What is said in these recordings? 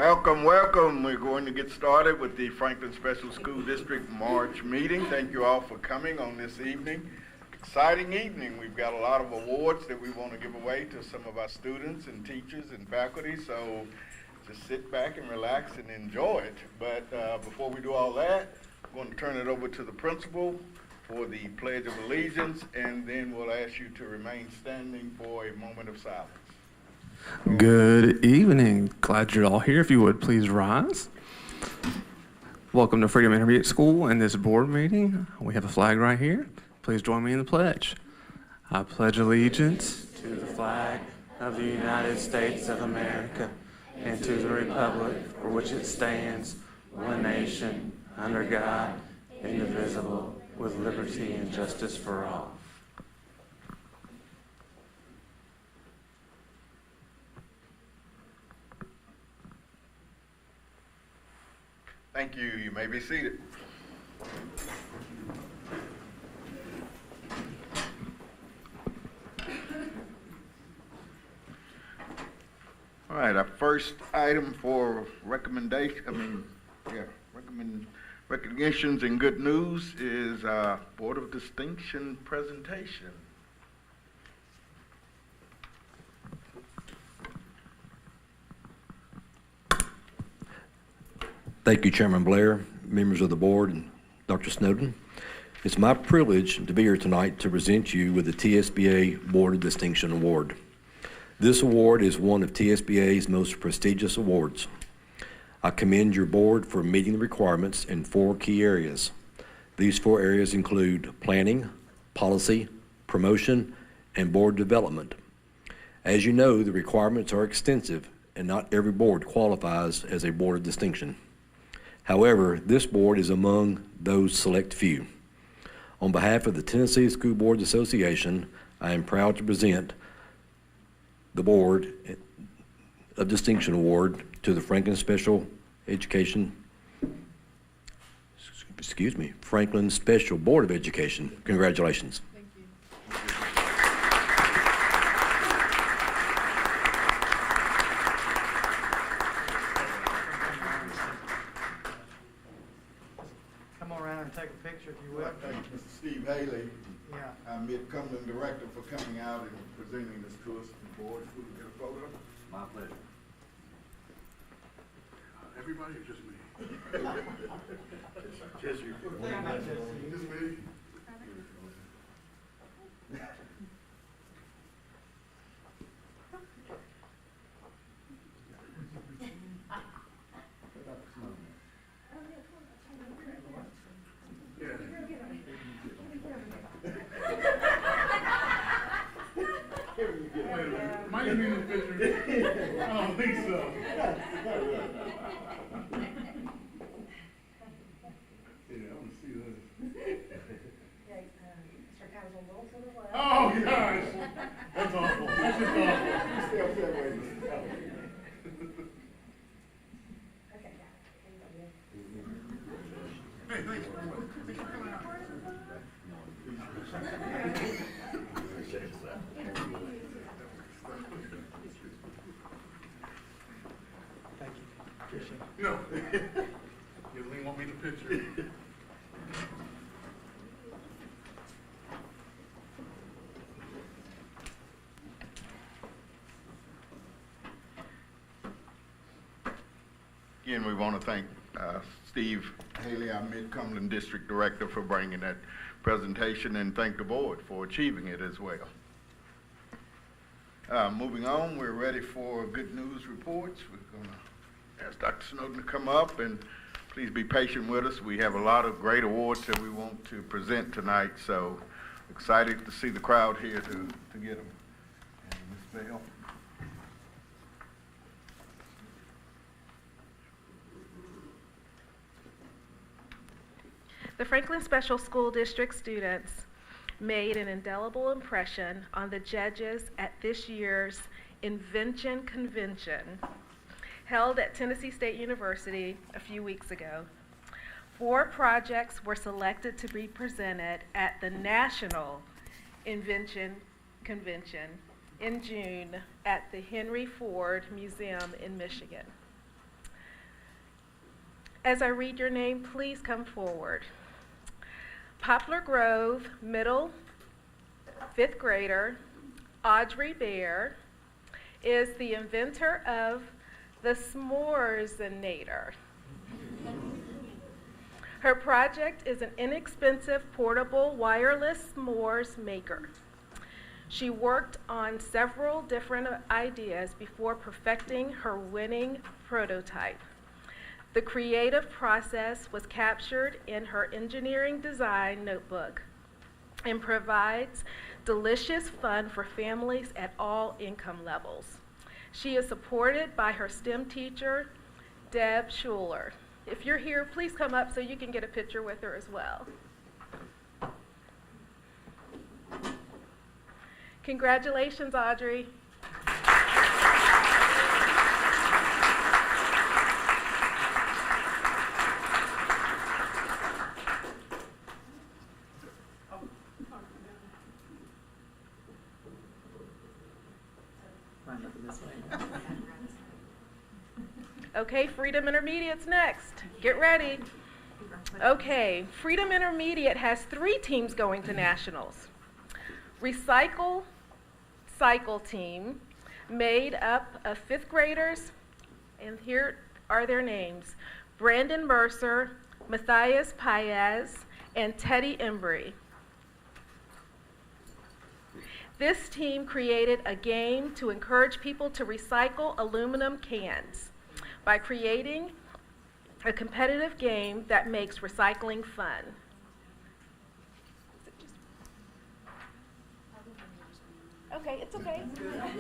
Welcome, welcome. We're going to get started with the Franklin Special School District March meeting. Thank you all for coming on this evening. Exciting evening. We've got a lot of awards that we want to give away to some of our students and teachers and faculty, so just sit back and relax and enjoy it. But before we do all that, I'm going to turn it over to the principal for the Pledge of Allegiance, and then we'll ask you to remain standing for a moment of silence. Good evening. Glad you're all here. If you would, please rise. Welcome to Freedom Intermediate School and this board meeting. We have a flag right here. Please join me in the pledge. I pledge allegiance to the flag of the United States of America and to the republic for which it stands, one nation, under God, indivisible, with liberty and justice for all. Thank you. You may be seated. All right, our first item for recognitions and good news is our Board of Distinction presentation. Thank you, Chairman Blair, members of the board, and Dr. Snowden. It's my privilege to be here tonight to present you with the TSBA Board of Distinction Award. This award is one of TSBA's most prestigious awards. I commend your board for meeting the requirements in 4 key areas. These 4 areas include planning, policy, promotion, and board development. As you know, the requirements are extensive, and not every board qualifies as a board of distinction. However, this board is among those select few. On behalf of the Tennessee School Boards Association, I am proud to present the Board of Distinction Award to the Franklin Special Board of Education. Congratulations. Thank you. Come on around and take a picture if you will. Thank you, Mr. Steve Haley, Yeah. our Mid-Cumberland Director, for coming out and presenting this to us from the board. If we can get a photo. My pleasure. Everybody or just me? Just you. Just me? Might be in the picture. I don't think so. Yeah, I want to see this. Oh gosh, that's awful. That's just awful. Stay up that way, Mr. Hey, thanks very much. Thanks for coming out. Thank you. Appreciate it. You know, you didn't want me to picture. Again, we want to thank Steve Haley, our Mid-Cumberland District Director, for bringing that presentation, and thank the board for achieving it as well. Moving on, we're ready for good news reports. We're going to ask Dr. Snowden to come up, and please be patient with us. We have a lot of great awards that we want to present tonight, so excited to see the crowd here to get them. And Ms. Bell. The Franklin Special School District students made an indelible impression on the judges at this year's Invention Convention held at Tennessee State University a few weeks ago. 4 projects were selected to be presented at the National Invention Convention in June at the Henry Ford Museum in Michigan. As I read your name, please come forward. Poplar Grove Middle 5th grader Audrey Bear is the inventor of the S'moresinator. Her project is an inexpensive portable wireless s'mores maker. She worked on several different ideas before perfecting her winning prototype. The creative process was captured in her engineering design notebook and provides delicious fun for families at all income levels. She is supported by her STEM teacher, Deb Schuler. If you're here, please come up so you can get a picture with her as well. Congratulations, Audrey. Okay, Freedom Intermediate's next. Get ready. Okay, Freedom Intermediate has 3 teams going to nationals. Recycle Cycle Team, made up of 5th graders, and here are their names: Brandon Mercer, Matthias Paez, and Teddy Embry. This team created a game to encourage people to recycle aluminum cans by creating a competitive game that makes recycling fun. Okay, it's okay.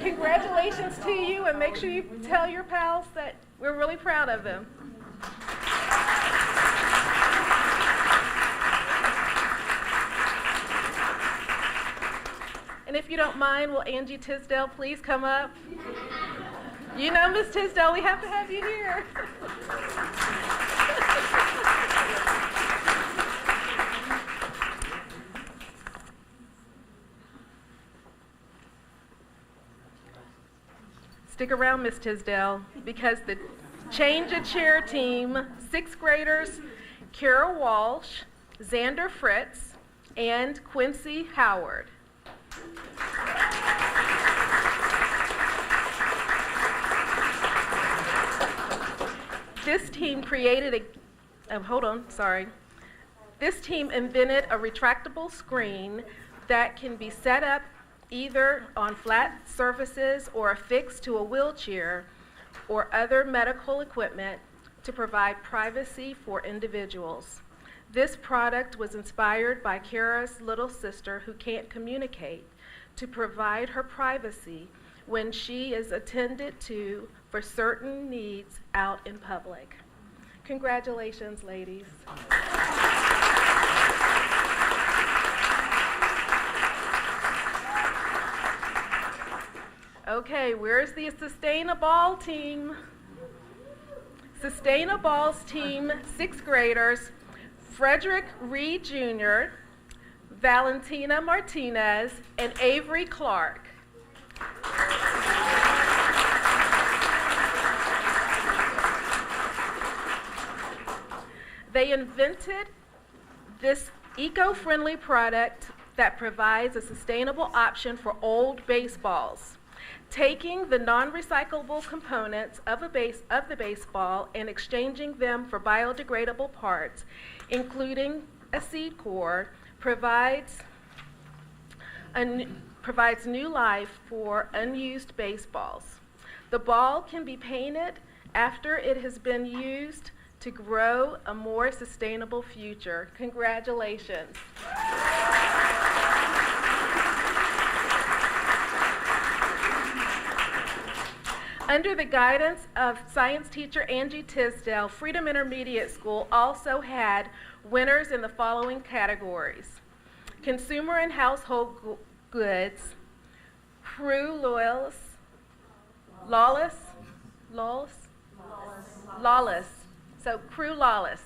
Congratulations to you, and make sure you tell your pals that we're really proud of them. And if you don't mind, will Angie Tisdale please come up? You know, Miss Tisdale, we have to have you here. Stick around, Miss Tisdale, because the Change a Chair team, 6th graders, Kara Walsh, Xander Fritz, and Quincy Howard. This team created This team invented a retractable screen that can be set up either on flat surfaces or affixed to a wheelchair or other medical equipment to provide privacy for individuals. This product was inspired by Kara's little sister who can't communicate, to provide her privacy when she is attended to for certain needs out in public. Congratulations, ladies. Okay, where's the Sustainable team? Sustainable's team, 6th graders, Frederick Reed Jr., Valentina Martinez, and Avery Clark. They invented this eco-friendly product that provides a sustainable option for old baseballs, taking the non-recyclable components of the baseball and exchanging them for biodegradable parts, including a seed core, provides new life for unused baseballs. The ball can be painted after it has been used to grow a more sustainable future. Congratulations. Under the guidance of science teacher Angie Tisdale, Freedom Intermediate School also had winners in the following categories: Consumer and Household Goods, Crew Lawless. So Crew Lawless.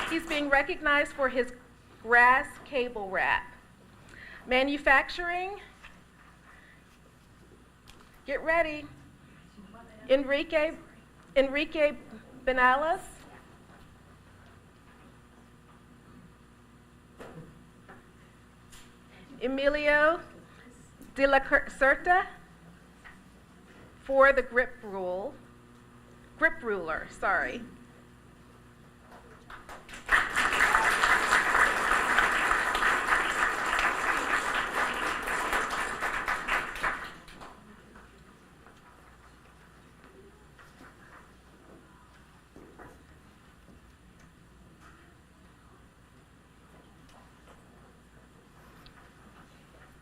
He's being recognized for his grass cable wrap. Manufacturing, Get ready. Enrique Benales. Emilio de la Certa for the grip ruler, sorry.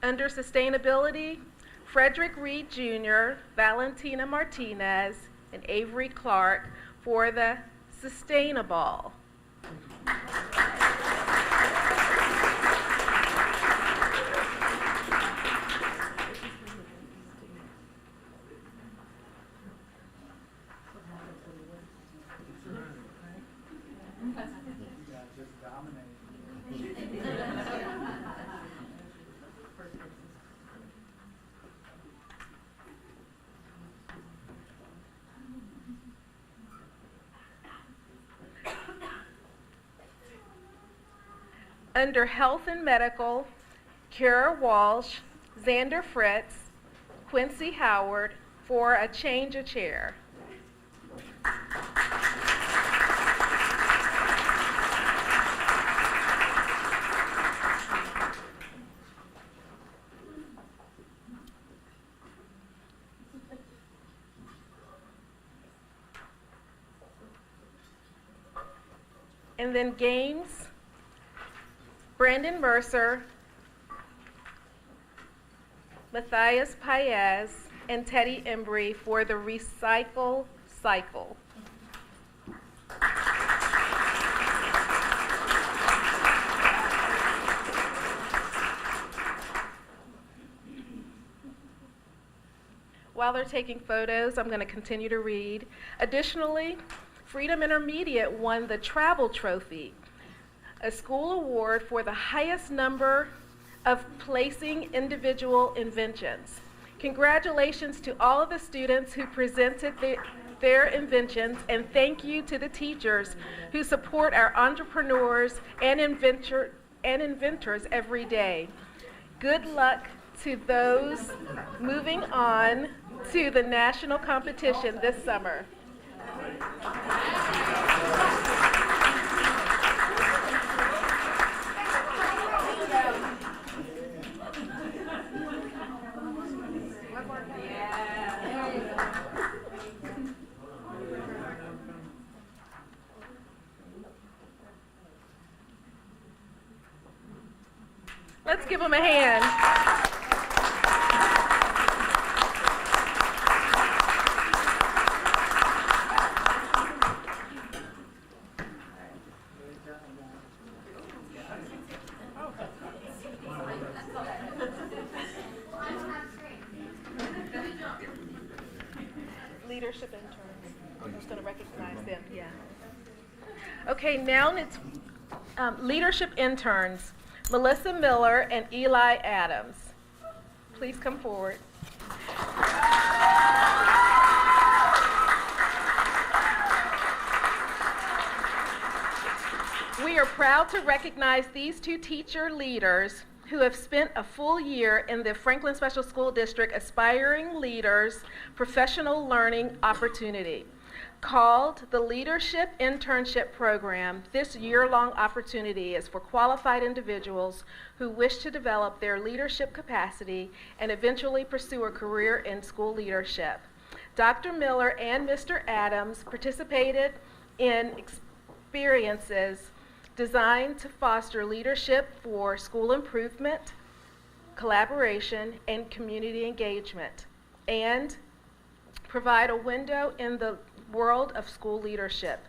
Under sustainability, Frederick Reed Jr., Valentina Martinez, and Avery Clark for the Sustainable. Under Health and Medical, Kara Walsh, Xander Fritz, Quincy Howard for a change of chair. And then games, Brandon Mercer, Matthias Paez, and Teddy Embry for the Recycle Cycle. While they're taking photos, I'm going to continue to read. Additionally, Freedom Intermediate won the Travel Trophy, a school award for the highest number of placing individual inventions. Congratulations to all of the students who presented their inventions, and thank you to the teachers who support our entrepreneurs and inventors every day. Good luck to those moving on to the national competition this summer. Let's give them a hand. Leadership interns. I'm just going to recognize them, yeah. Okay, now it's leadership interns. Melissa Miller and Eli Adams. Please come forward. We are proud to recognize these two teacher leaders who have spent a full year in the Franklin Special School District Aspiring Leaders Professional Learning Opportunity. Called the Leadership Internship Program, this year-long opportunity is for qualified individuals who wish to develop their leadership capacity and eventually pursue a career in school leadership. Dr. Miller and Mr. Adams participated in experiences designed to foster leadership for school improvement, collaboration, and community engagement, and provide a window in the world of school leadership.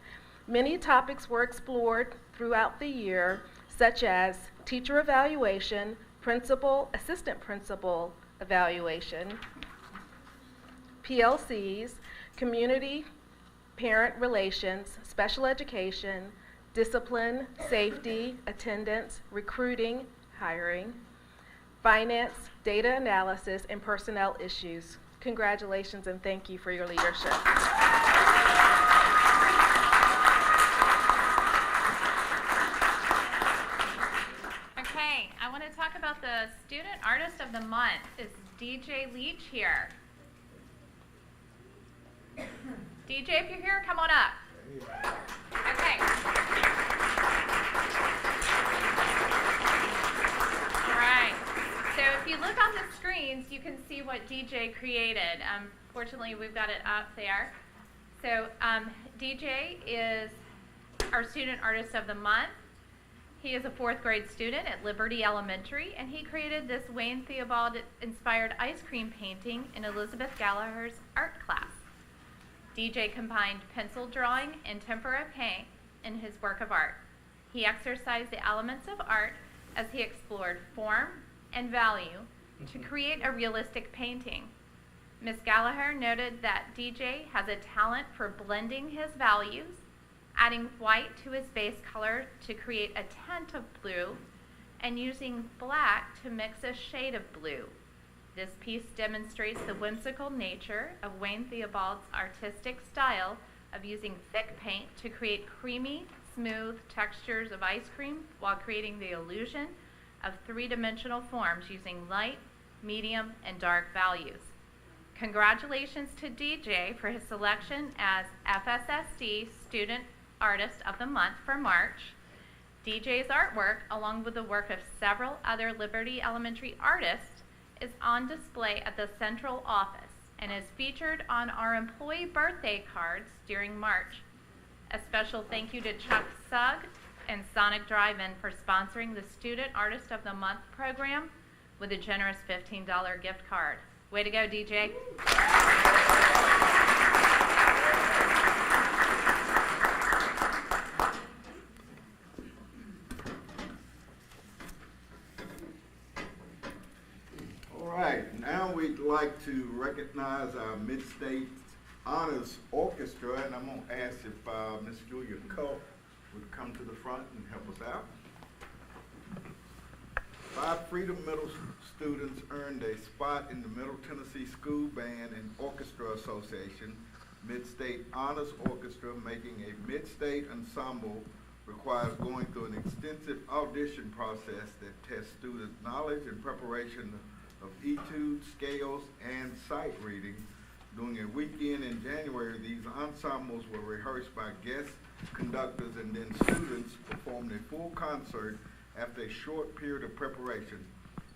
Many topics were explored throughout the year, such as teacher evaluation, principal, assistant principal evaluation, PLCs, community, parent relations, special education, discipline, safety, attendance, recruiting, hiring, finance, data analysis, and personnel issues. Congratulations and thank you for your leadership. Okay, I want to talk about the Student Artist of the Month. Is DJ Leach here? DJ, if you're here, come on up. Okay. All right. So if you look on the screens, you can see what DJ created. Fortunately, we've got it up there. So DJ is our Student Artist of the Month. He is a 4th grade student at Liberty Elementary, and he created this Wayne Theobald-inspired ice cream painting in Elizabeth Gallagher's art class. DJ combined pencil drawing and tempera paint in his work of art. He exercised the elements of art as he explored form and value to create a realistic painting. Ms. Gallagher noted that DJ has a talent for blending his values, adding white to his base color to create a tint of blue, and using black to mix a shade of blue. This piece demonstrates the whimsical nature of Wayne Theobald's artistic style of using thick paint to create creamy, smooth textures of ice cream while creating the illusion of 3-dimensional forms using light, medium, and dark values. Congratulations to DJ for his selection as FSSD Student Artist of the Month for March. DJ's artwork, along with the work of several other Liberty Elementary artists, is on display at the central office and is featured on our employee birthday cards during March. A special thank you to Chuck Sugg and Sonic Drive-In for sponsoring the Student Artist of the Month program with a generous $15 gift card. Way to go, DJ. All right, now we'd like to recognize our Mid-State Honors Orchestra, and I'm going to ask if Miss Julia Culp would come to the front and help us out. 5 Freedom Middle students earned a spot in the Middle Tennessee School Band and Orchestra Association Mid-State Honors Orchestra. Making a mid-state ensemble requires going through an extensive audition process that tests student knowledge and preparation of etudes, scales, and sight reading. During a weekend in January, these ensembles were rehearsed by guest conductors, and then students performed a full concert after a short period of preparation.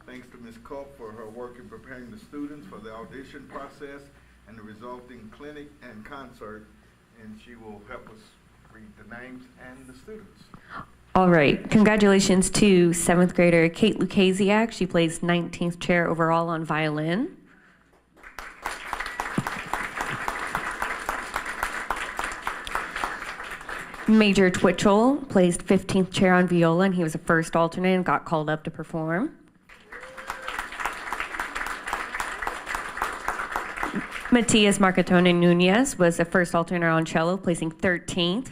Thanks to Ms. Culp for her work in preparing the students for the audition process and the resulting clinic and concert, and she will help us read the names and the students. All right, congratulations to 7th grader Kate Lucasiak. She plays 19th chair overall on violin. Major Twitchell placed 15th chair on viola, and he was a first alternate and got called up to perform. Matias Marcatone Nunez was a first alternate on cello, placing 13th.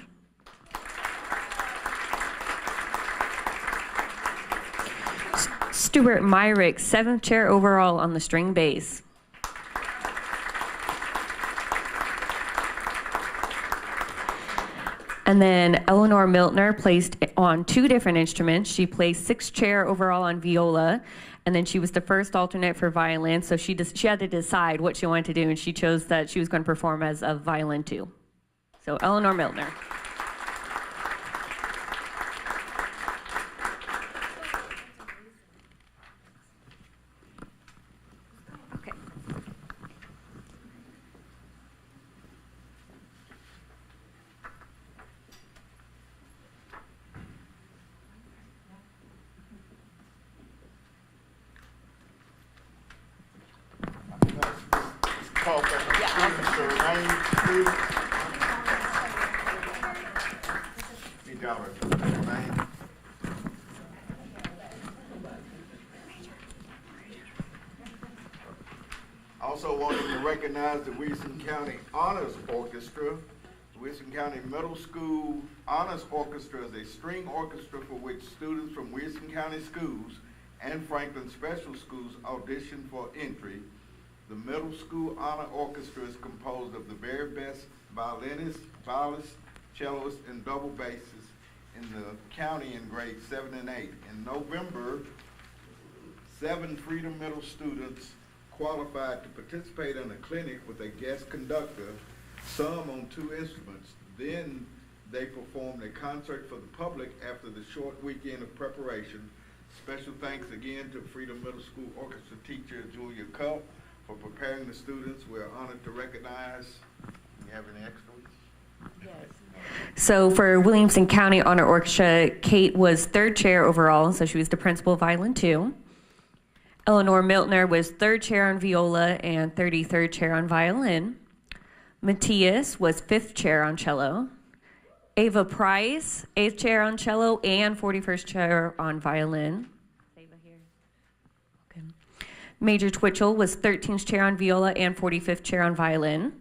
Stuart Myrick, 7th chair overall on the string bass. And then Eleanor Miltner placed on 2 different instruments. She placed 6th chair overall on viola, and then she was the first alternate for violin, so she had to decide what she wanted to do, and she chose that she was going to perform as a violin too. So Eleanor Miltner. Okay. Culp and her students, the remaining students. Need y'all to remain. Also wanted to recognize the Wilson County Honors Orchestra. The Wilson County Middle School Honors Orchestra is a string orchestra for which students from Wilson County schools and Franklin Special Schools audition for entry. The middle school honor orchestra is composed of the very best violinists, cellists, and double basses in the county in grades 7 and 8. In November, 7 Freedom Middle students qualified to participate in a clinic with a guest conductor, some on 2 instruments. Then they performed a concert for the public after the short weekend of preparation. Special thanks again to Freedom Middle School Orchestra teacher Julia Culp for preparing the students. We are honored to recognize. You have any extras? So for Williamson County Honor Orchestra, Kate was 3rd chair overall, so she was the principal violin too. Eleanor Miltner was 3rd chair on viola and 33rd chair on violin. Matthias was 5th chair on cello. Ava Price, 8th chair on cello and 41st chair on violin. Ava here. Okay. Major Twitchell was 13th chair on viola and 45th chair on violin.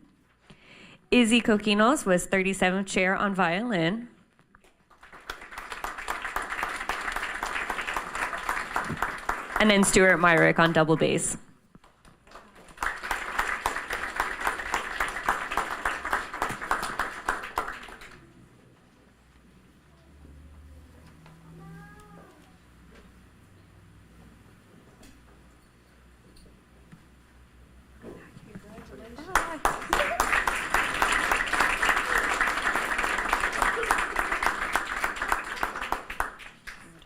Izzy Coquinos was 37th chair on violin. And then Stuart Myrick on double bass.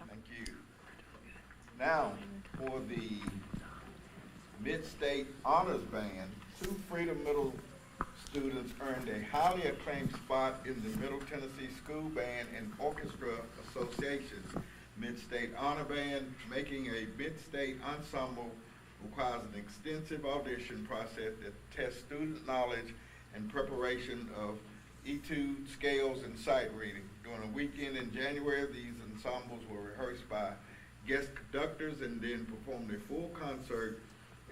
Thank you. Now, for the Mid-State Honors Band, 2 Freedom Middle students earned a highly acclaimed spot in the Middle Tennessee School Band and Orchestra Association's Mid-State Honor Band. Making a Mid-State ensemble requires an extensive audition process that tests student knowledge and preparation of etude, scales, and sight reading. During a weekend in January, these ensembles were rehearsed by guest conductors and then performed a full concert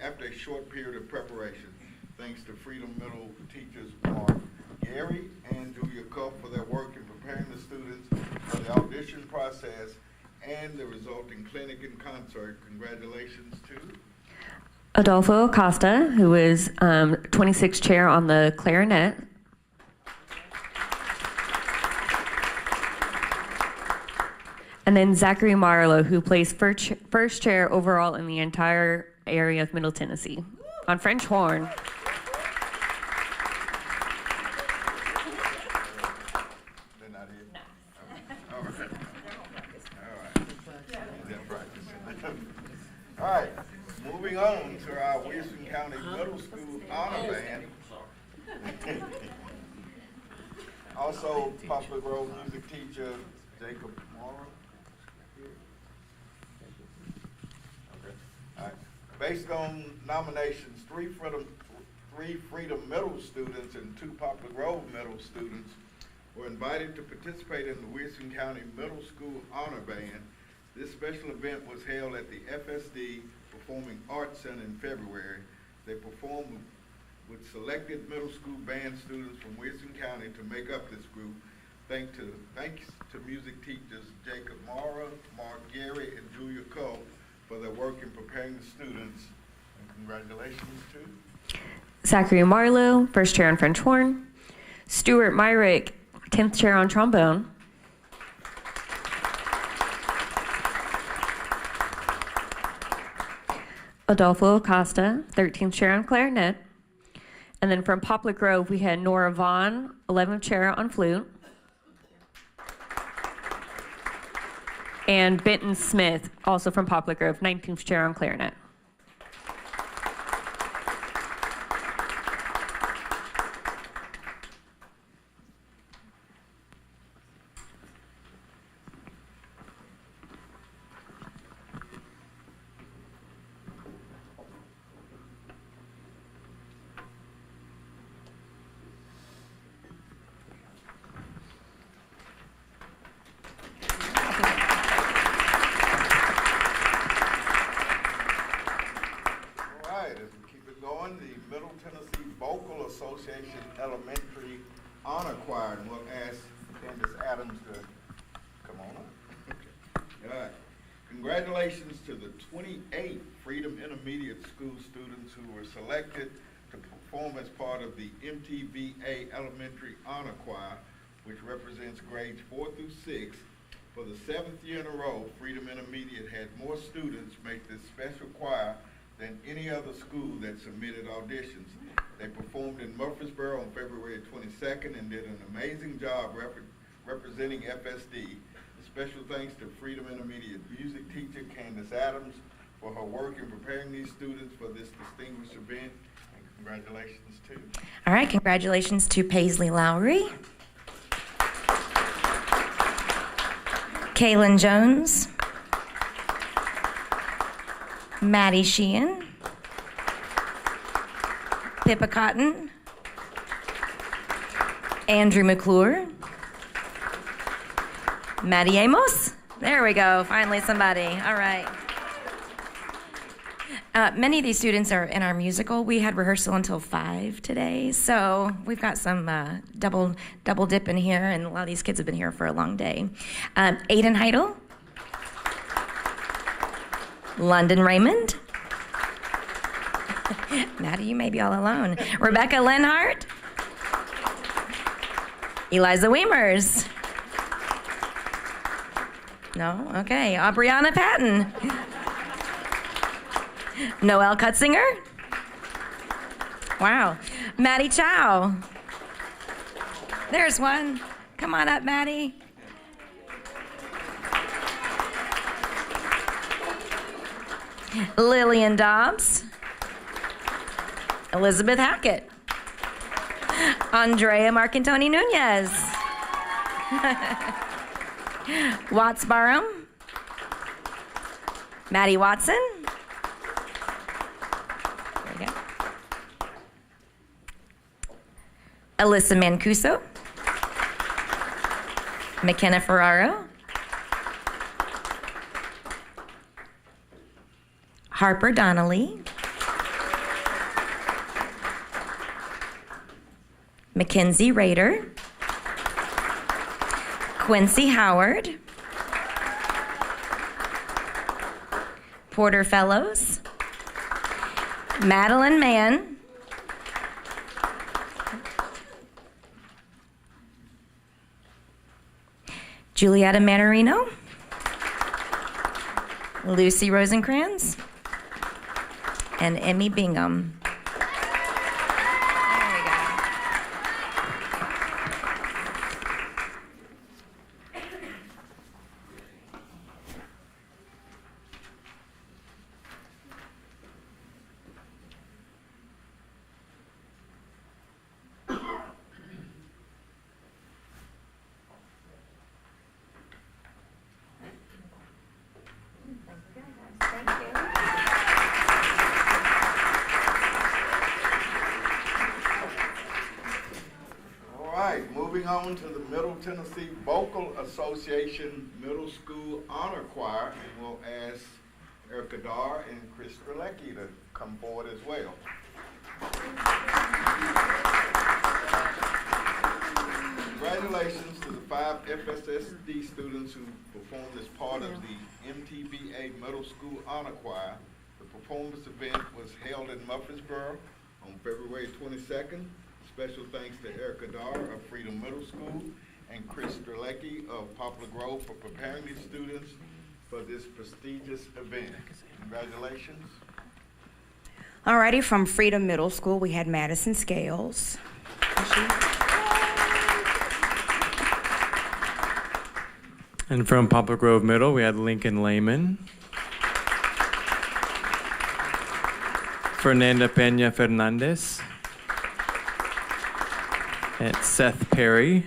after a short period of preparation. Thanks to Freedom Middle teachers Mark Gary and Julia Culp for their work in preparing the students for the audition process and the resulting clinic and concert. Congratulations to Adolfo Acosta, who is 26th chair on the clarinet. And then Zachary Marlowe, who plays first chair overall in the entire area of Middle Tennessee on French horn. They're not here? No. All right. They're practicing. All right, moving on to our Wilson County Middle School Honor Band. Also, Poplar Grove music teacher Jacob Morrow. Okay. All right. Based on nominations, 3 Freedom Middle students and 2 Poplar Grove Middle students were invited to participate in the Wilson County Middle School Honor Band. This special event was held at the FSSD Performing Arts Center in February. They performed with selected middle school band students from Wilson County to make up this group. Thanks to music teachers Jacob Mara, Mark Gary, and Julia Cole for their work in preparing the students. And congratulations to Zachary Marlowe, first chair on French horn. Stuart Myrick, 10th chair on trombone. Adolfo Acosta, 13th chair on clarinet. And then from Poplar Grove, we had Nora Vaughn, 11th chair on flute. And Benton Smith, also from Poplar Grove, 19th chair on clarinet. Congratulations to the 28 Freedom Intermediate School students who were selected to perform as part of the MTVA Elementary Honor Choir, which represents grades 4 through 6. For the 7th year in a row, Freedom Intermediate had more students make this special choir than any other school that submitted auditions. They performed in Murfreesboro on February 22nd and did an amazing job representing FSD. Special thanks to Freedom Intermediate music teacher Candace Adams for her work in preparing these students for this distinguished event. And congratulations to. All right, congratulations to Paisley Lowry, Kaylin Jones, Maddie Sheehan, Pippa Cotton, Andrew McClure, Maddie Amos. There we go. Finally somebody. All right. Many of these students are in our musical. We had rehearsal until 5 today, so we've got some double dip in here, and a lot of these kids have been here for a long day. Aiden Heidel, London Raymond, Maddie, you may be all alone. Rebecca Lenhart, Eliza Weimers. No? Okay. Aubriana Patton. Noelle Cutzinger. Wow. Maddie Chow. There's one. Come on up, Maddie. Lillian Dobbs. Elizabeth Hackett. Andrea Marcantoni Nunez. Watts Barham, Maddie Watson, there we go. Alyssa Mancuso, McKenna Ferraro, Harper Donnelly, Mackenzie Rader, Quincy Howard, Porter Fellows, Madeline Mann, Julietta Manarino, Lucy Rosencrantz, and Emmy Bingham. Moving on to the Middle Tennessee Vocal Association Middle School Honor Choir, and we'll ask Erica Dar and Chris Strelecki to come forward as well. Congratulations to the 5 FSSD students who performed as part of the MTVA Middle School Honor Choir. The performance event was held in Murfreesboro on February 22nd. Special thanks to Erica Dar of Freedom Middle School and Chris Strelecki of Poplar Grove for preparing these students for this prestigious event. Congratulations. Alrighty, from Freedom Middle School, we had Madison Scales. And from Poplar Grove Middle, we had Lincoln Lehman. Fernanda Peña Fernandez. And Seth Perry.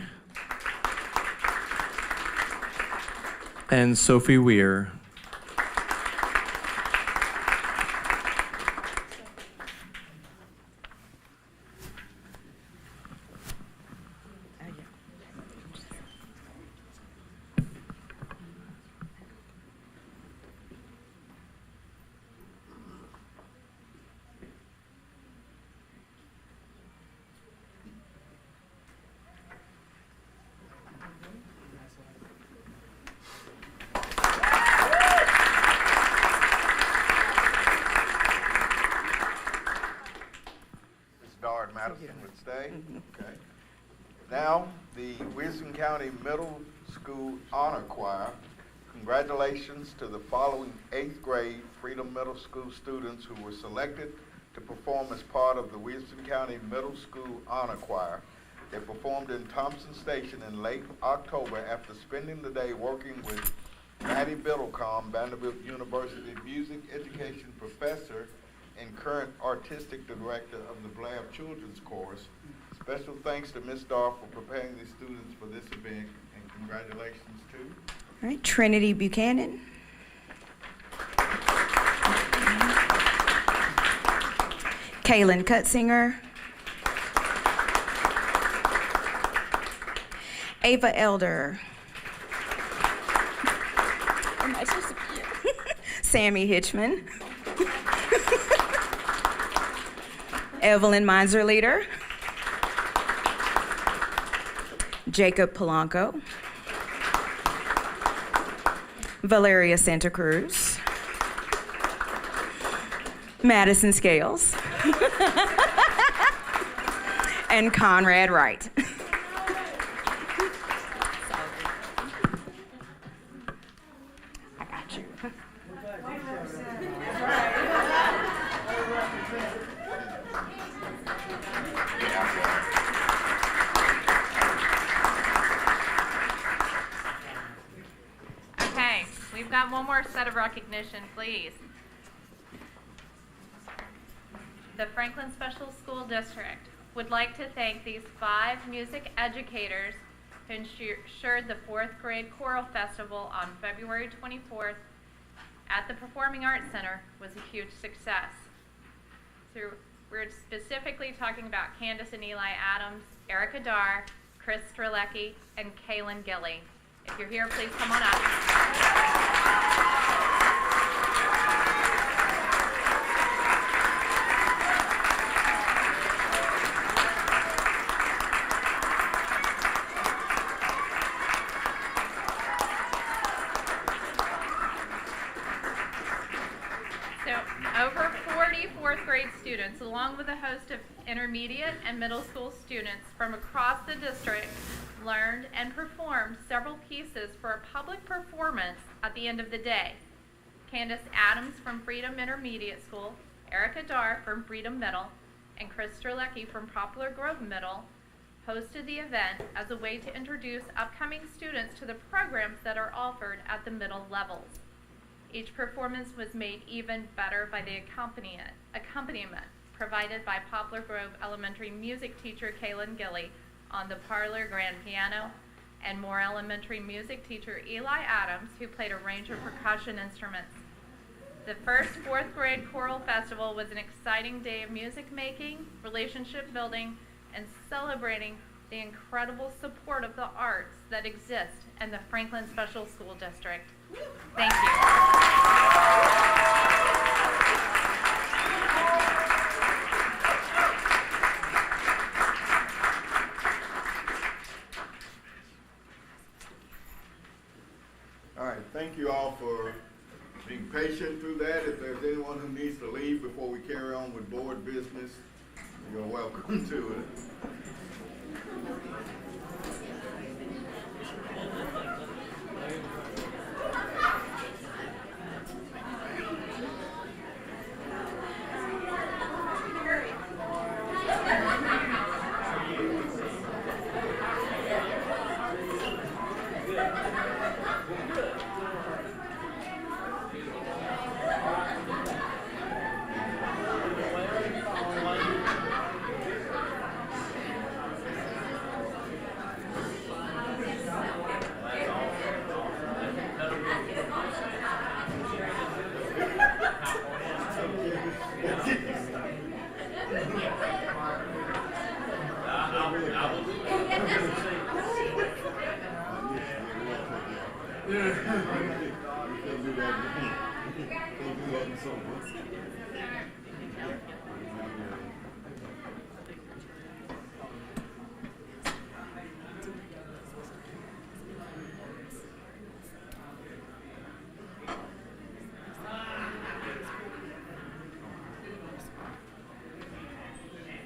And Sophie Weir. Okay. Now, the Wilson County Middle School Honor Choir. Congratulations to the following 8th grade Freedom Middle School students who were selected to perform as part of the Wilson County Middle School Honor Choir. They performed in Thompson Station in late October after spending the day working with Maddie Biddlecombe, Vanderbilt University music education professor and current artistic director of the Blair Children's Chorus. Special thanks to Ms. Darr for preparing the students for this event, and congratulations to All right, Trinity Buchanan. Kaylin Cutzinger. Ava Elder. Am I supposed to- Sammy Hitchman. Evelyn Meinzer-Leader. Jacob Polanco. Valeria Santa Cruz. Madison Scales. And Conrad Wright. I got you. Okay, we've got one more set of recognition, please. The Franklin Special School District would like to thank these 5 music educators who ensured the 4th grade choral festival on February 24th at the Performing Arts Center was a huge success. So we're specifically talking about Candace and Eli Adams, Erica Darr, Chris Strelecki, and Kaylin Gilly. If you're here, please come on up. So over 40 4th grade students, along with a host of intermediate and middle school students from across the district, learned and performed several pieces for a public performance at the end of the day. Candace Adams from Freedom Intermediate School, Erica Darr from Freedom Middle, and Chris Strelecki from Poplar Grove Middle hosted the event as a way to introduce upcoming students to the programs that are offered at the middle levels. Each performance was made even better by the accompaniment provided by Poplar Grove Elementary music teacher Kaylin Gilly on the parlor grand piano, and Moore Elementary music teacher Eli Adams, who played a range of percussion instruments. The first 4th grade choral festival was an exciting day of music making, relationship building, and celebrating the incredible support of the arts that exist in the Franklin Special School District. Thank you. All right, thank you all for being patient through that. If there's anyone who needs to leave before we carry on with board business, you're welcome to it.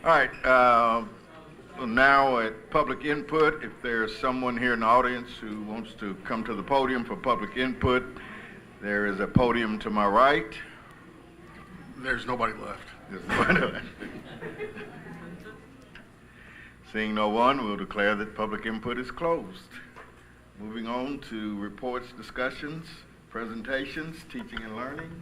All right, Well, now at public input, if there's someone here in the audience who wants to come to the podium for public input, there is a podium to my right. There's nobody left. There's nobody left. Seeing no one, we'll declare that public input is closed. Moving on to reports, discussions, presentations, teaching and learning.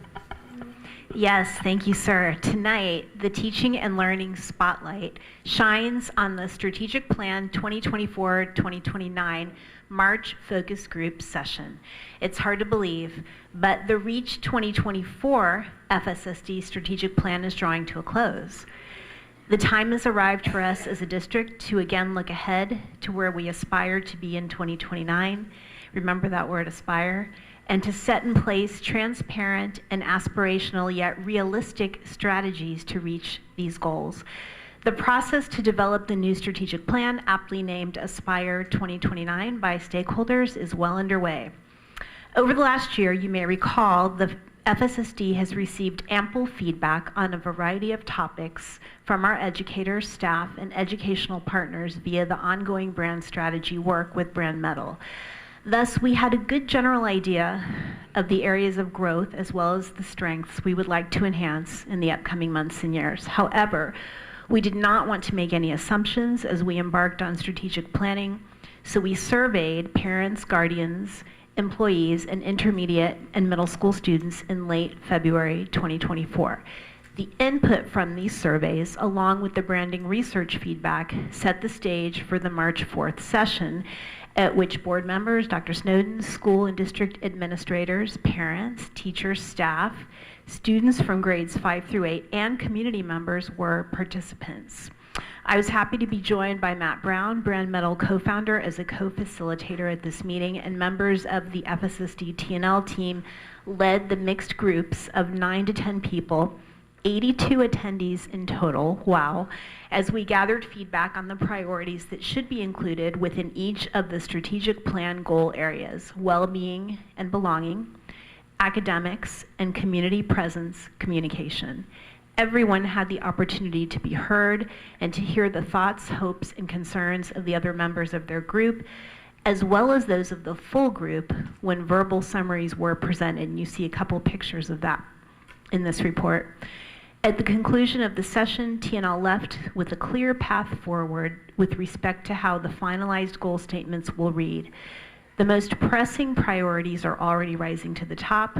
Yes, thank you, sir. Tonight, the Teaching and Learning Spotlight shines on the Strategic Plan 2024-2029 March Focus Group session. It's hard to believe, but the REACH 2024 FSSD Strategic Plan is drawing to a close. The time has arrived for us as a district to again look ahead to where we aspire to be in 2029. Remember that word, aspire. And to set in place transparent and aspirational yet realistic strategies to reach these goals. The process to develop the new strategic plan, aptly named Aspire 2029 by stakeholders, is well underway. Over the last year, you may recall the FSSD has received ample feedback on a variety of topics from our educators, staff, and educational partners via the ongoing brand strategy work with Brand Metal. Thus, we had a good general idea of the areas of growth as well as the strengths we would like to enhance in the upcoming months and years. However, we did not want to make any assumptions as we embarked on strategic planning, so we surveyed parents, guardians, employees, and intermediate and middle school students in late February 2024. The input from these surveys, along with the branding research feedback, set the stage for the March 4th session, at which board members, Dr. Snowden, school and district administrators, parents, teachers, staff, students from grades 5 through 8, and community members were participants. I was happy to be joined by Matt Brown, Brand Metal co-founder, as a co-facilitator at this meeting, and members of the FSSD TNL team led the mixed groups of 9 to 10 people, 82 attendees in total, wow, as we gathered feedback on the priorities that should be included within each of the strategic plan goal areas: well-being and belonging, academics, and community presence communication. Everyone had the opportunity to be heard and to hear the thoughts, hopes, and concerns of the other members of their group, as well as those of the full group when verbal summaries were presented. And you see a couple pictures of that in this report. At the conclusion of the session, TNL left with a clear path forward with respect to how the finalized goal statements will read. The most pressing priorities are already rising to the top,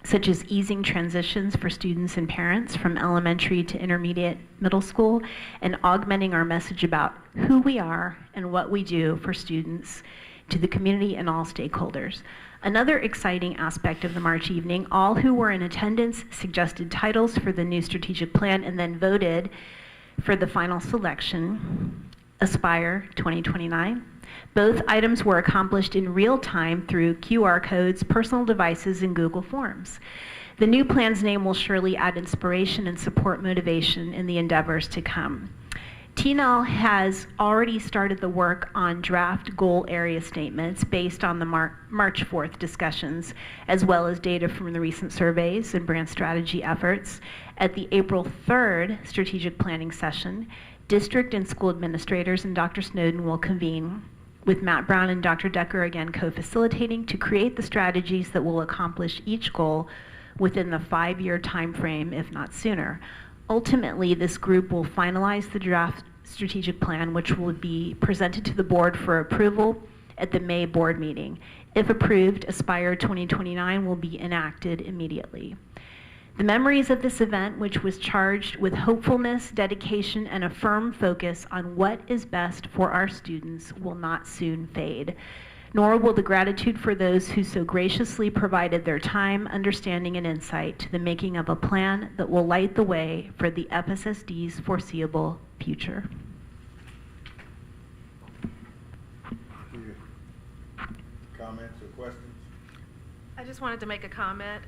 such as easing transitions for students and parents from elementary to intermediate middle school, and augmenting our message about who we are and what we do for students to the community and all stakeholders. Another exciting aspect of the March evening, all who were in attendance suggested titles for the new strategic plan and then voted for the final selection, Aspire 2029. Both items were accomplished in real time through QR codes, personal devices, and Google Forms. The new plan's name will surely add inspiration and support motivation in the endeavors to come. TNL has already started the work on draft goal area statements based on the March 4th discussions, as well as data from the recent surveys and brand strategy efforts. At the April 3rd strategic planning session, district and school administrators and Dr. Snowden will convene, with Matt Brown and Dr. Decker again co-facilitating, to create the strategies that will accomplish each goal within the 5-year time frame, if not sooner. Ultimately, this group will finalize the draft strategic plan, which will be presented to the board for approval at the May board meeting. If approved, Aspire 2029 will be enacted immediately. The memories of this event, which was charged with hopefulness, dedication, and a firm focus on what is best for our students, will not soon fade, nor will the gratitude for those who so graciously provided their time, understanding, and insight to the making of a plan that will light the way for the FSSD's foreseeable future. Comments or questions? I just wanted to make a comment.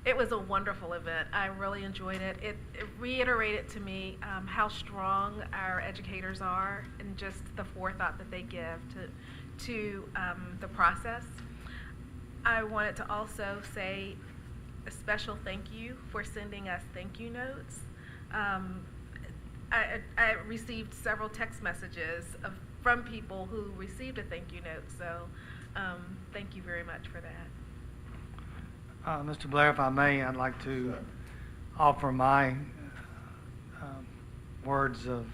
It was a wonderful event. I really enjoyed it. It reiterated to me how strong our educators are and just the forethought that they give to the process. I wanted to also say a special thank you for sending us thank you notes. I received several text messages from people who received a thank you note, so thank you very much for that. Mr. Blair, if I may, I'd like to offer my words of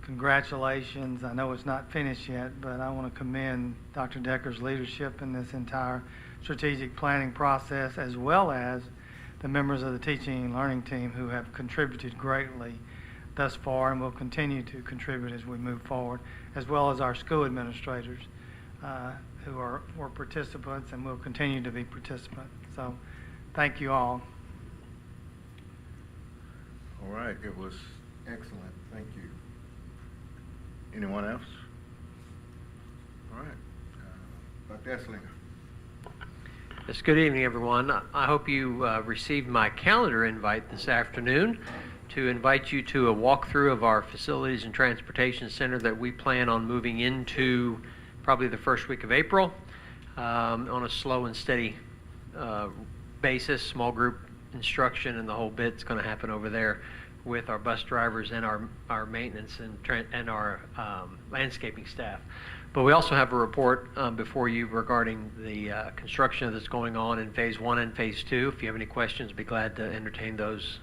congratulations. I know it's not finished yet, but I want to commend Dr. Decker's leadership in this entire strategic planning process, as well as the members of the teaching and learning team who have contributed greatly thus far and will continue to contribute as we move forward, as well as our school administrators who were participants and will continue to be participants. So thank you all. All right, it was excellent. Thank you. Anyone else? All right. Dr. Esslinger. Yes, good evening, everyone. I hope you received my calendar invite this afternoon to invite you to a walkthrough of our facilities and transportation center that we plan on moving into probably the first week of April on a slow and steady basis. Small group instruction and the whole bit's going to happen over there with our bus drivers and our maintenance and our landscaping staff. But we also have a report before you regarding the construction that's going on in Phase 1 and Phase 2. If you have any questions, I'd be glad to entertain those.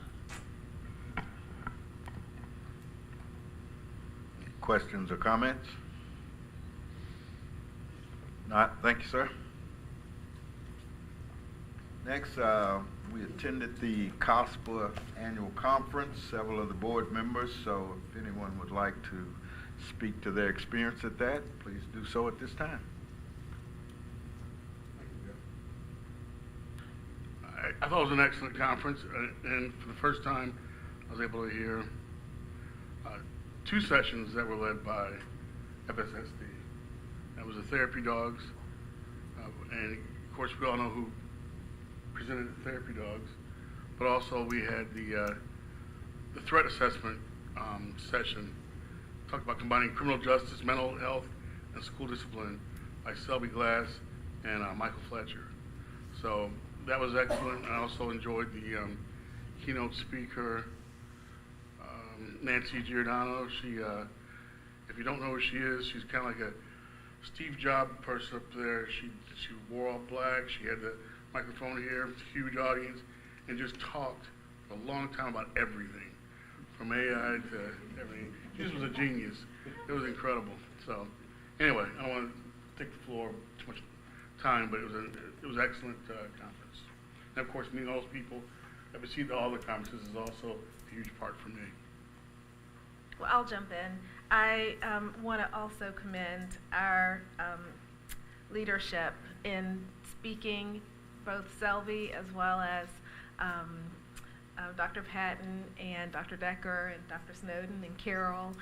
Questions or comments? Not. Thank you, sir. Next, we attended the COSPA annual conference, several of the board members, so if anyone would like to speak to their experience at that, please do so at this time. I thought it was an excellent conference, and for the first time, I was able to hear two sessions that were led by FSSD. That was the therapy dogs, and of course we all know who presented the therapy dogs, but also we had the threat assessment session. Talked about combining criminal justice, mental health, and school discipline by Selby Glass and Michael Fletcher. So that was excellent. I also enjoyed the keynote speaker, Nancy Giordano. She, if you don't know who she is, she's kind of like a Steve Jobs person up there. She wore all black. She had the microphone here, huge audience, and just talked for a long time about everything, from AI to everything. She just was a genius. It was incredible. So anyway, I don't want to take the floor too much time, but it was an excellent conference. And of course, meeting all those people I've received all the conferences is also a huge part for me. Well, I'll jump in. I want to also commend our leadership in speaking, both Selby as well as Dr. Patton and Dr. Decker and Dr. Snowden and Carol.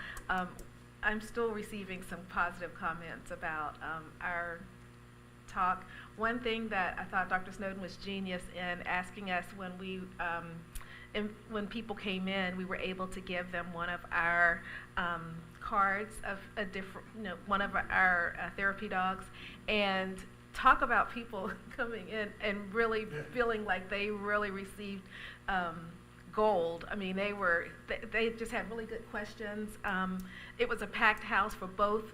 I'm still receiving some positive comments about our talk. One thing that I thought Dr. Snowden was genius in asking us when people came in, we were able to give them one of our cards of a different, one of our therapy dogs, and talk about people coming in and really feeling like they really received gold. I mean, they just had really good questions. It was a packed house for both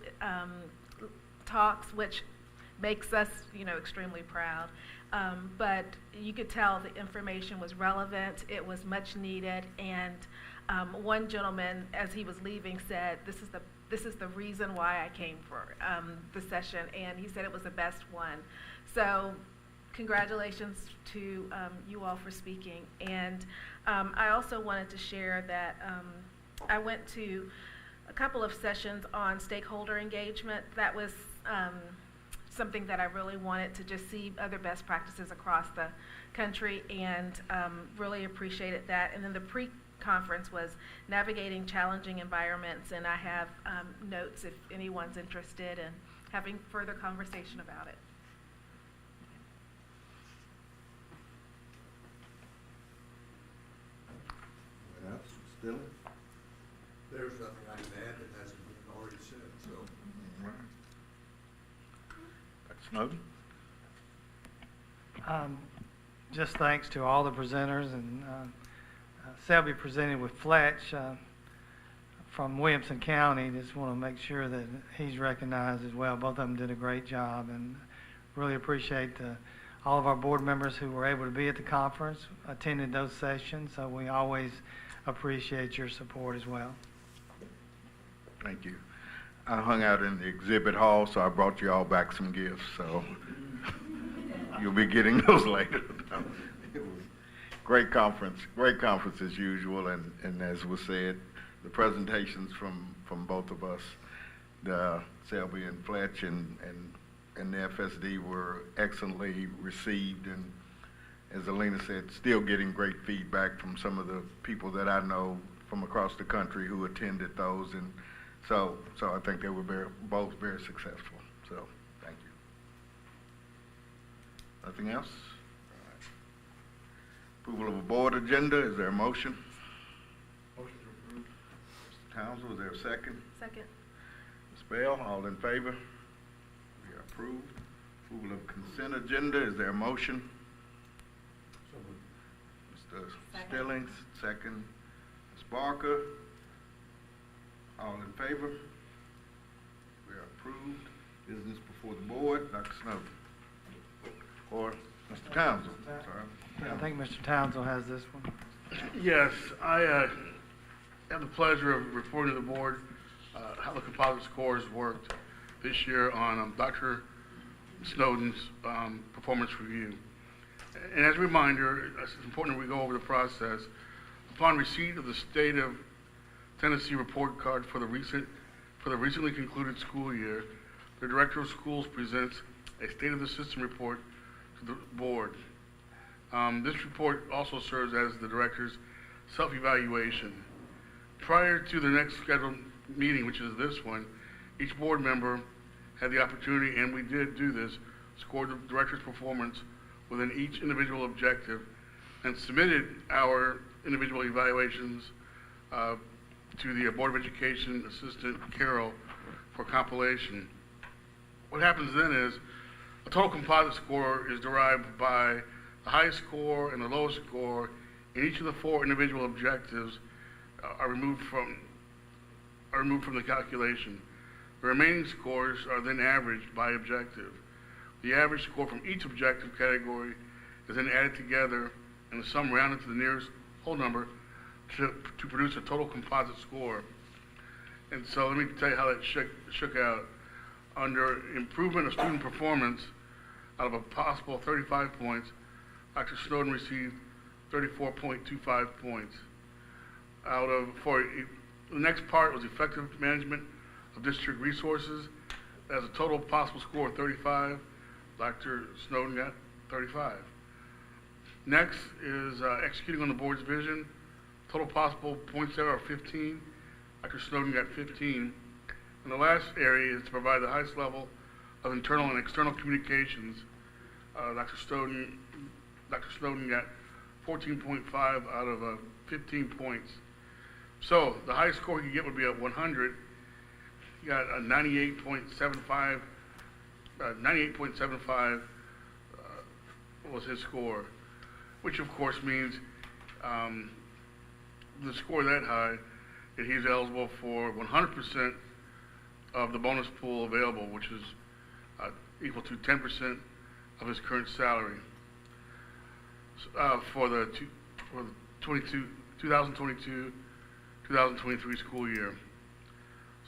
talks, which makes us, extremely proud. But you could tell the information was relevant, it was much needed, and one gentleman, as he was leaving, said, this is the reason why I came for the session, and he said it was the best one. So congratulations to you all for speaking. And I also wanted to share that I went to a couple of sessions on stakeholder engagement. That was something that I really wanted to just see other best practices across the country, and really appreciated that. And then the pre-conference was navigating challenging environments, and I have notes if anyone's interested in having further conversation about it. What else? Still? There's nothing I can add that hasn't been already said, so. All right. Snowden? Just thanks to all the presenters, and Selby presented with Fletch. from Williamson County, just want to make sure that he's recognized as well. Both of them did a great job, and really appreciate all of our board members who were able to be at the conference, attended those sessions, so we always appreciate your support as well. Thank you. I hung out in the exhibit hall, so I brought you all back some gifts, so you'll be getting those later. Great conference as usual, and as was said, the presentations from both of us, Selby and Fletch and the FSD were excellently received, and as Alina said, still getting great feedback from some of the people that I know from across the country who attended those, and so I think they were both very successful. So thank you. Nothing else? All right. Approval of a board agenda. Is there a motion? Motion to approve. Mr. Townsend, is there a second? Second. Ms. Bell, all in favor? We are approved. Approval of consent agenda. Is there a motion? Mr. Stillings, second. Ms. Barker, all in favor? We are approved. Business before the board. Dr. Snowden. Or Mr. Townsend. Sorry. I think Mr. Townsend has this one. Yes, I have the pleasure of reporting to the board how the composite scores worked this year on Dr. Snowden's performance review. And as a reminder, it's important that we go over the process. Upon receipt of the State of Tennessee report card for the recently concluded school year, the Director of Schools presents a State of the System report to the board. This report also serves as the Director's self-evaluation. Prior to the next scheduled meeting, which is this one, each board member had the opportunity, and we did do this, score the Director's performance within each individual objective and submitted our individual evaluations to the Board of Education Assistant Carol for compilation. What happens then is a total composite score is derived by the highest score and the lowest score in each of the 4 individual objectives are removed from the calculation. The remaining scores are then averaged by objective. The average score from each objective category is then added together and the sum rounded to the nearest whole number to produce a total composite score. And so let me tell you how that shook out. Under improvement of student performance, out of a possible 35 points, Dr. Snowden received 34.25 points. The next part was effective management of district resources. As a total possible score of 35, Dr. Snowden got 35. Next is executing on the board's vision. Total possible points there are 15. Dr. Snowden got 15. And the last area is to provide the highest level of internal and external communications. Dr. Snowden got 14.5 out of 15 points. So the highest score he could get would be a 100. He got a 98.75. 98.75 was his score, which of course means the score that high, that he's eligible for 100% of the bonus pool available, which is equal to 10% of his current salary for the 2022-2023 school year.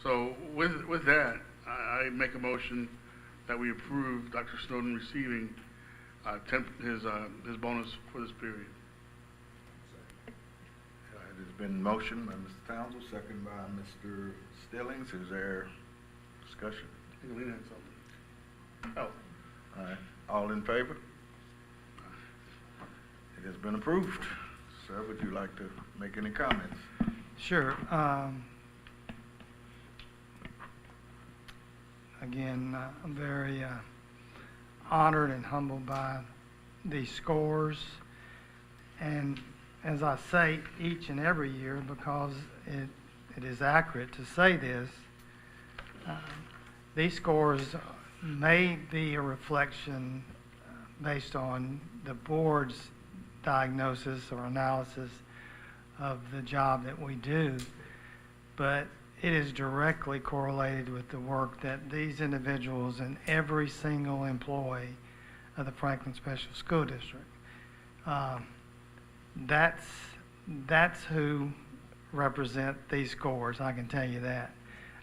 So with that, I make a motion that we approve Dr. Snowden receiving his bonus for this period. It has been motioned by Mr. Townsend, second by Mr. Stillings. Is there discussion? I think Lena had something. Oh. All right. All in favor? It has been approved. Sir, would you like to make any comments? Sure. Again, I'm very honored and humbled by these scores. And as I say each and every year, because it is accurate to say this, these scores may be a reflection based on the board's diagnosis or analysis of the job that we do. but it is directly correlated with the work that these individuals and every single employee of the Franklin Special School District. That's who represent these scores, I can tell you that.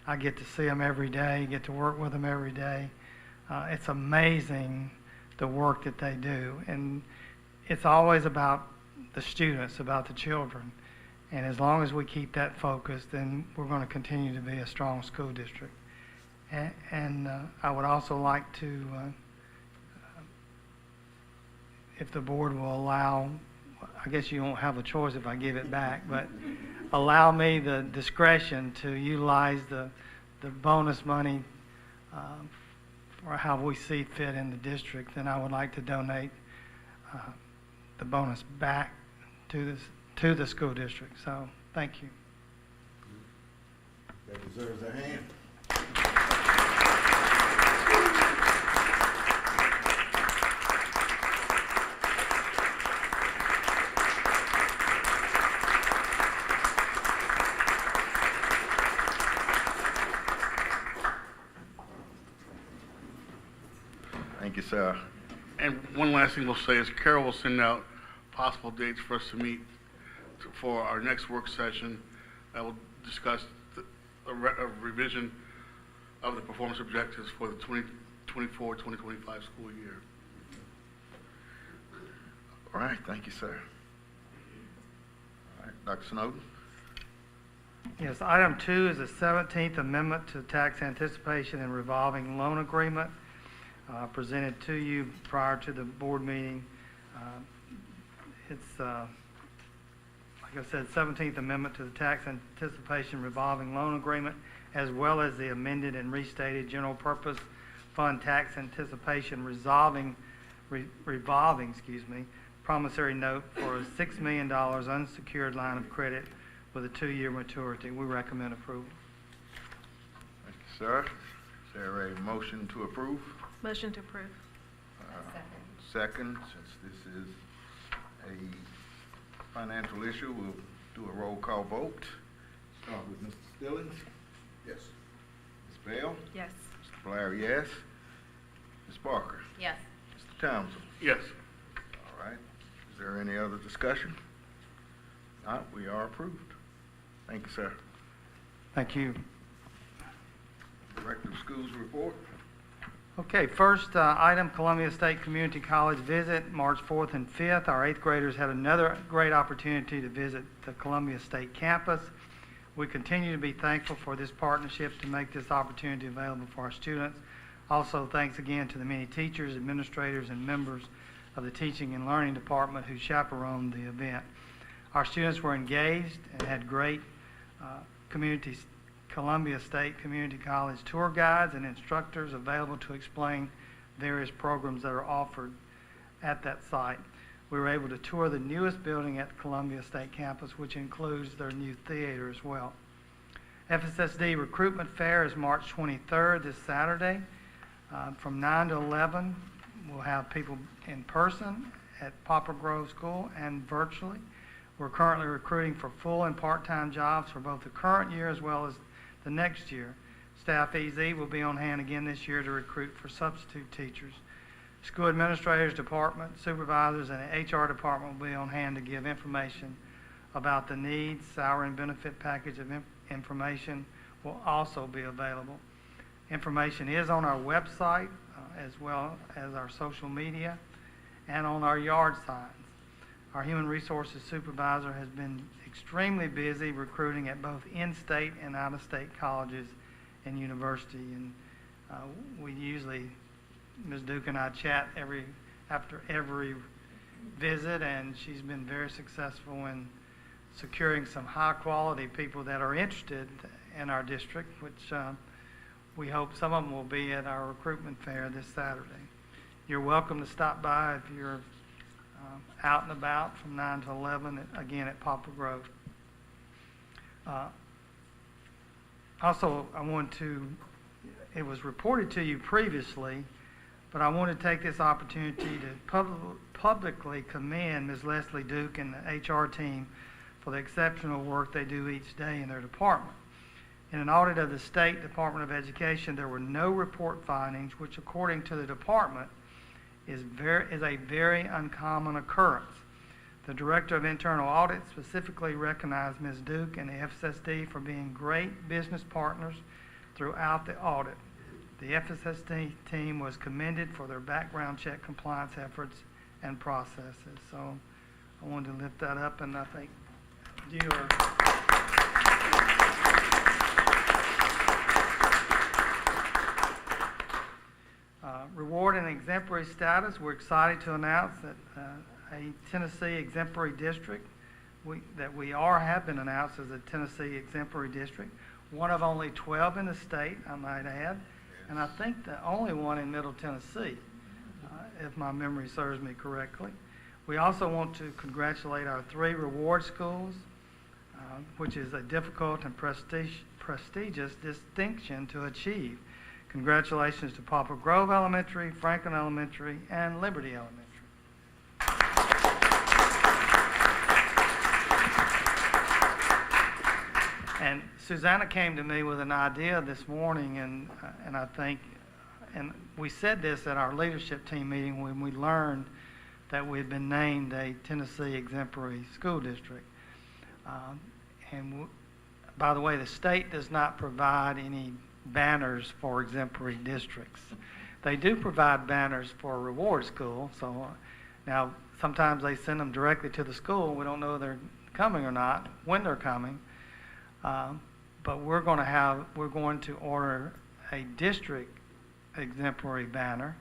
I get to see them every day, get to work with them every day. It's amazing the work that they do, and it's always about the students, about the children. And as long as we keep that focused, then we're going to continue to be a strong school district. And I would also like to, if the board will allow, I guess you won't have a choice if I give it back, but allow me the discretion to utilize the bonus money for how we see fit in the district, then I would like to donate the bonus back to the school district. So, thank you. That deserves a hand. Thank you, sir. And one last thing we'll say is Carol will send out possible dates for us to meet for our next work session that will discuss a revision of the performance objectives for the 2024-2025 school year. All right, thank you, sir. All right, Dr. Snowden. Yes, item 2 is the 17th Amendment to Tax Anticipation and Revolving Loan Agreement, presented to you prior to the board meeting. It's, like I said, 17th Amendment to the Tax Anticipation Revolving Loan Agreement, as well as the amended and restated General Purpose Fund Tax Anticipation Revolving promissory note for a $6 million unsecured line of credit with a 2-year maturity. We recommend approval. Thank you, sir. Is there a motion to approve? Motion to approve. Second, since this is a financial issue, we'll do a roll call vote. Start with Mr. Stillings. Yes. Ms. Bell. Yes. Mr. Blair, yes. Ms. Barker. Yes. Mr. Townsend. Yes. All right. Is there any other discussion? Not, we are approved. Thank you, sir. Thank you. Director of Schools report. Okay, first item, Columbia State Community College visit, March 4th and 5th. Our 8th graders had another great opportunity to visit the Columbia State campus. We continue to be thankful for this partnership to make this opportunity available for our students. Also, thanks again to the many teachers, administrators, and members of the Teaching and Learning Department who chaperoned the event. Our students were engaged and had great Columbia State Community College tour guides and instructors available to explain various programs that are offered at that site. We were able to tour the newest building at the Columbia State campus, which includes their new theater as well. FSSD Recruitment Fair is March 23rd, this Saturday. From 9 to 11, we'll have people in person at Poplar Grove School and virtually. We're currently recruiting for full and part-time jobs for both the current year as well as the next year. Staff EZ will be on hand again this year to recruit for substitute teachers. School administrators, department supervisors, and the HR department will be on hand to give information about the needs. Salary and benefit package of information will also be available. Information is on our website as well as our social media and on our yard signs. Our human resources supervisor has been extremely busy recruiting at both in-state and out-of-state colleges and university. And we usually, Ms. Duke and I chat after every visit, and she's been very successful in securing some high-quality people that are interested in our district, which we hope some of them will be at our recruitment fair this Saturday. You're welcome to stop by if you're out and about from 9 to 11, again at Poplar Grove. Also, it was reported to you previously, but I want to take this opportunity to publicly commend Ms. Leslie Duke and the HR team for the exceptional work they do each day in their department. In an audit of the State Department of Education, there were no report findings, which according to the department is a very uncommon occurrence. The Director of Internal Audit specifically recognized Ms. Duke and the FSSD for being great business partners throughout the audit. The FSSD team was commended for their background check compliance efforts and processes. So I wanted to lift that up, and I think you are... Reward and exemplary status. We're excited to announce that a Tennessee exemplary district, have been announced as a Tennessee exemplary district, one of only 12 in the state, I might add, and I think the only one in Middle Tennessee, if my memory serves me correctly. We also want to congratulate our 3 reward schools, which is a difficult and prestigious distinction to achieve. Congratulations to Poplar Grove Elementary, Franklin Elementary, and Liberty Elementary. And Susanna came to me with an idea this morning, and I think, and we said this at our leadership team meeting when we learned that we had been named a Tennessee exemplary school district. By the way, the state does not provide any banners for exemplary districts. They do provide banners for a reward school. So now sometimes they send them directly to the school. We don't know if they're coming or not, when they're coming. But we're going to order a district exemplary banner.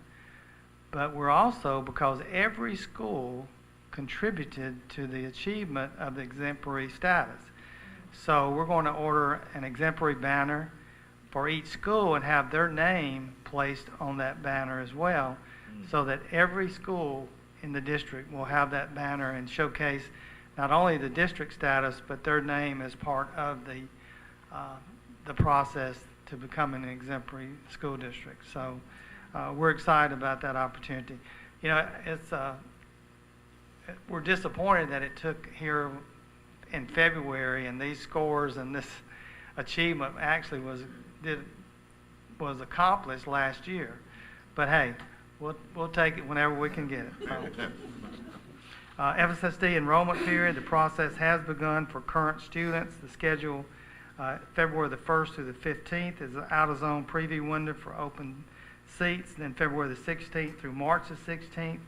But we're also, because every school contributed to the achievement of the exemplary status. So we're going to order an exemplary banner for each school and have their name placed on that banner as well, so that every school in the district will have that banner and showcase not only the district status, but their name as part of the process to becoming an exemplary school district. So we're excited about that opportunity. You know, we're disappointed that it took here in February, and these scores and this achievement actually was accomplished last year. But hey, we'll take it whenever we can get it. FSSD enrollment period, the process has begun for current students. The schedule, February the 1st through the 15th is an out-of-zone preview window for open seats. Then February the 16th through March the 16th,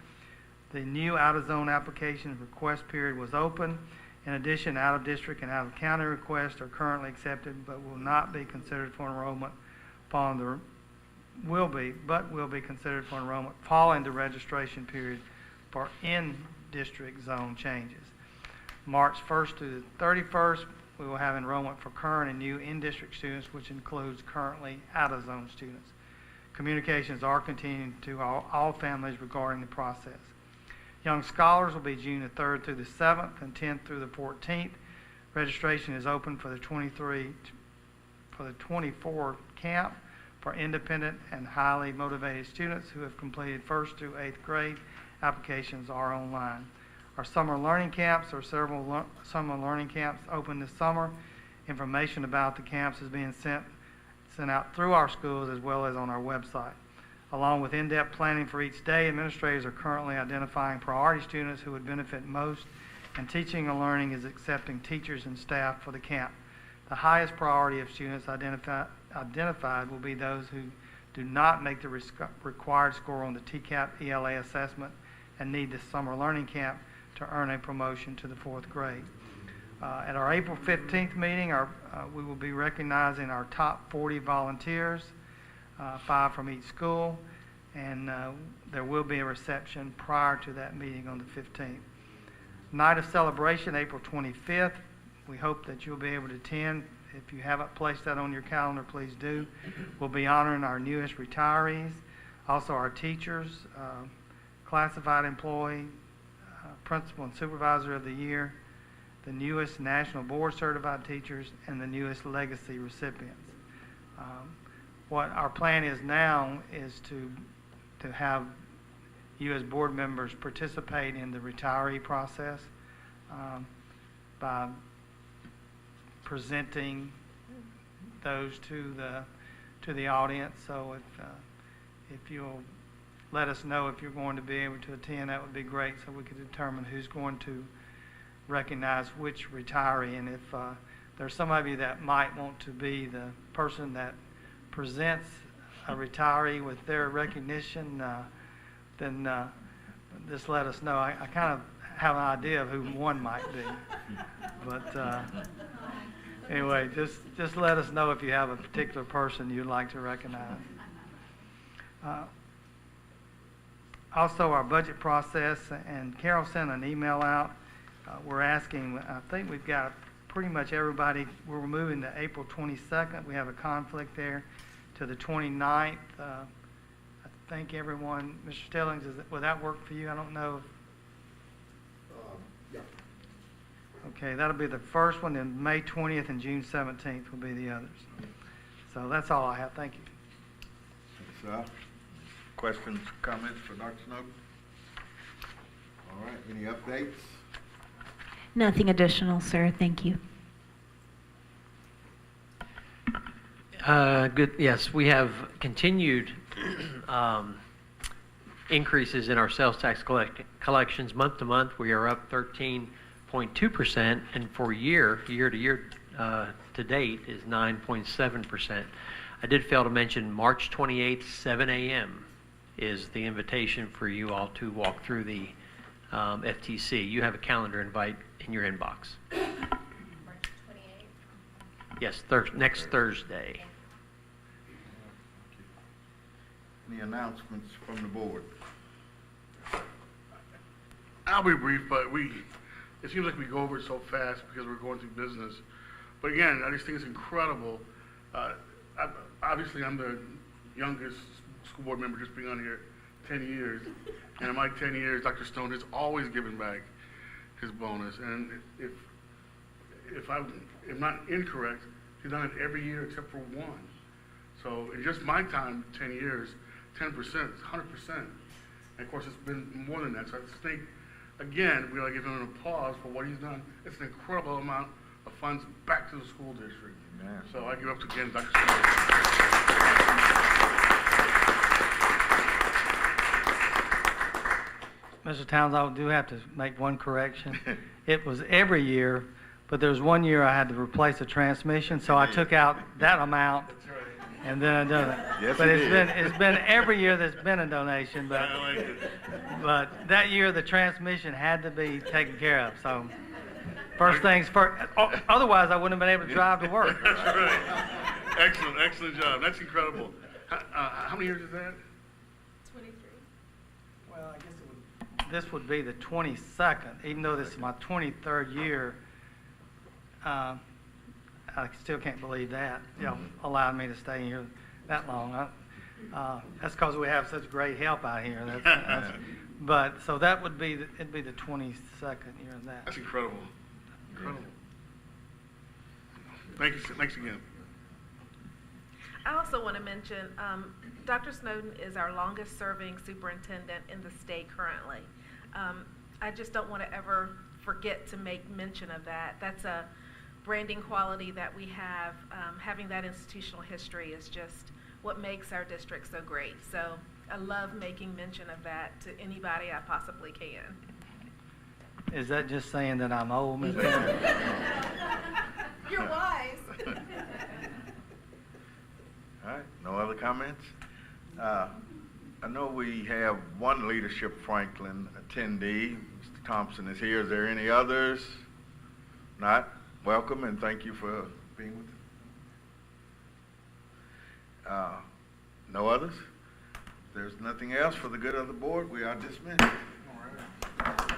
the new out-of-zone application request period was open. In addition, out-of-district and out-of-county requests are currently accepted, but will not be considered for enrollment following will be considered for enrollment following the registration period for in-district zone changes. March 1st to the 31st, we will have enrollment for current and new in-district students, which includes currently out-of-zone students. Communications are continuing to all families regarding the process. Young Scholars will be June the 3rd through the 7th and 10th through the 14th. Registration is open for the 24 camp for independent and highly motivated students who have completed 1st through 8th grade. Applications are online. Our summer learning camps, or several summer learning camps open this summer. Information about the camps is being sent out through our schools as well as on our website. Along with in-depth planning for each day, administrators are currently identifying priority students who would benefit most, and teaching and learning is accepting teachers and staff for the camp. The highest priority of students identified will be those who do not make the required score on the TCAP ELA assessment and need the summer learning camp to earn a promotion to the 4th grade. At our April 15th meeting, we will be recognizing our top 40 volunteers, 5 from each school, and there will be a reception prior to that meeting on the 15th. Night of celebration, April 25th. We hope that you'll be able to attend. If you haven't placed that on your calendar, please do. We'll be honoring our newest retirees, also our teachers, classified employee, principal and supervisor of the year, the newest national board certified teachers, and the newest legacy recipients. What our plan is now is to have you as board members participate in the retiree process by presenting those to the audience. So if you'll let us know if you're going to be able to attend, that would be great, so we could determine who's going to recognize which retiree. And if there's some of you that might want to be the person that presents a retiree with their recognition, then just let us know. I kind of have an idea of who one might be. But anyway, just let us know if you have a particular person you'd like to recognize. Also, our budget process, and Carol sent an email out. We're asking, I think we've got pretty much everybody. We're moving to April 22nd. We have a conflict there to the 29th. I think everyone, Mr. Stillings, will that work for you? I don't know. Yeah. Okay, that'll be the first one, then May 20th and June 17th will be the others. So that's all I have. Thank you. Thanks, questions, comments for Dr. Snowden? All right, any updates? Nothing additional, sir. Thank you. Good. Yes, we have continued increases in our sales tax collections month to month. We are up 13.2%, and for year to year to date is 9.7%. I did fail to mention March 28th, 7 a.m. is the invitation for you all to walk through the FTC. You have a calendar invite in your inbox. March 28th. Yes, next Thursday. Any announcements from the board? I'll be brief, but it seems like we go over it so fast because we're going through business. But again, I just think it's incredible. Obviously, I'm the youngest school board member, just being on here 10 years. And in my 10 years, Dr. Stone has always given back his bonus. And if I'm not incorrect, he's done it every year except for one. So in just my time, 10 years, 10% is 100%. And of course, it's been more than that. So I just think, again, we ought to give him an applause for what he's done. It's an incredible amount of funds back to the school district. Amen. So I give up to again, Dr. Stone. Mr. Towns, I do have to make one correction. It was every year, but there's one year I had to replace a transmission, so I took out that amount. That's right. And then I done it. Yes, but you it's did. been every year there's been a donation, but I like it. but that year the transmission had to be taken care of. So first things first. Otherwise, I wouldn't have been able to drive to work. That's right. Excellent job. That's incredible. How many years is that? 23. Well, I guess this would be the 22nd, even though this is my 23rd year. I still can't believe that, allowed me to stay here that long. That's because we have such great help out here. But so that would be, it'd be the 22nd year of that. That's incredible. Incredible. Thank you. Thanks again. I also want to mention, Dr. Snowden is our longest serving superintendent in the state currently. I just don't want to ever forget to make mention of that. That's a branding quality that we have. Having that institutional history is just what makes our district so great. So I love making mention of that to anybody I possibly can. Is that just saying that I'm old, Ms. Taylor? You're wise. All right, no other comments? I know we have one Leadership Franklin attendee. Mr. Thompson is here. Is there any others? Not? Welcome and thank you for being with us. No others? If there's nothing else for the good of the board, we are dismissed. All right.